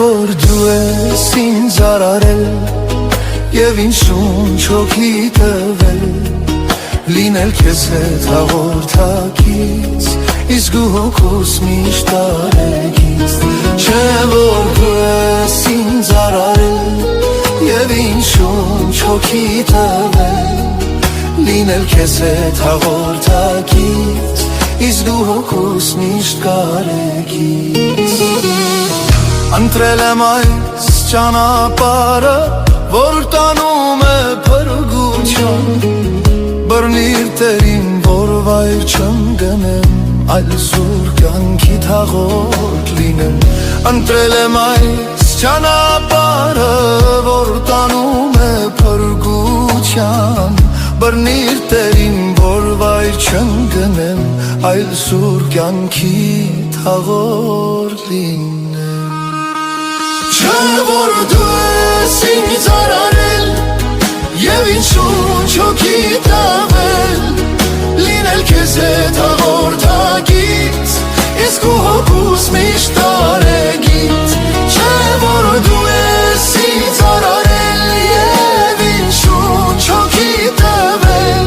որ դու ես ինձ արարել Եվ ինձ շունչ հոգի տվել Լինել քեզ հետ հաղորդակից Իսկ ու հոգուս միշտ տարեկից Չէ որ դու ես ինձ արարել Եվ ինձ շունչ հոգի տվել Լինել քեզ հետ հաղորդակից Իսկ դու հոգուս միշտ կարեկից Ընտրել եմ այս ճանապարհը Որ տանում է փրկության Բռնիր Տերին, որ վայր չընկնեմ Այլ սուր կյանքի թաղորդ լինեմ Ընտրել եմ այս ճանապարհը Որ տանում է փրկության Բռնիր Տերին, որ վայր չընկնեմ Այլ սուր կյանքի թաղորդ լինեմ Չէ որ դու ես ինձ արարել Եվ ինձ շունչ հոգի տվել Լինել քեզ հետ հաղորդակից Իսկ ու հոգուս միշտ տարեկից Չէ որ դու ես ինձ արարել Եվ ինձ շունչ հոգի տվել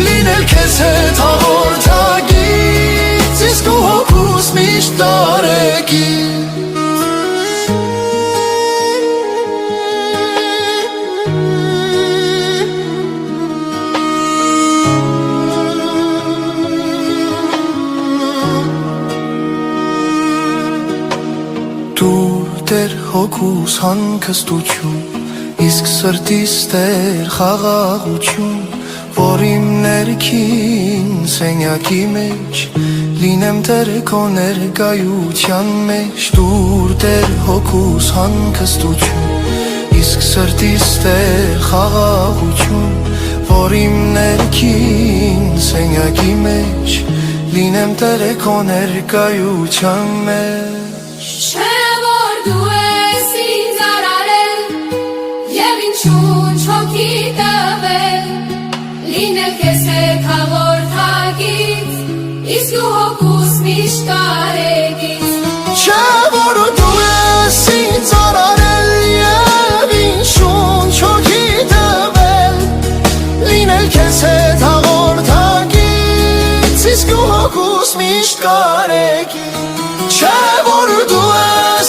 Լինել քեզ հետ հաղորդակից Իսկ ու հոգուս միշտ տարեկից Տեր հոգուս հանգստություն Իսկ սրտիս տեր խաղաղություն Որ իմ ներքին սենյակի մեջ Լինեմ Տեր քո ներկայության մեջ Տուր Տեր հոգուս հանգստություն Իսկ սրտիս տեր խաղաղություն Որ իմ ներքին սենյակի մեջ Լինեմ Տեր քո ներկայության մեջ Դու ես ինձ արարել Եվ ինձ շունչ հոգի տվել Լինել քեզ հետ հաղորդակից Իսկ ու հոգուս միշտ տարեկից Չէ որ դու ես ինձ արարել Եվ ինձ շունչ հոգի տվել Լինել քեզ հետ հաղորդակից Իսկ ու հոգուս միշտ կարեկից Չէ որ դու ես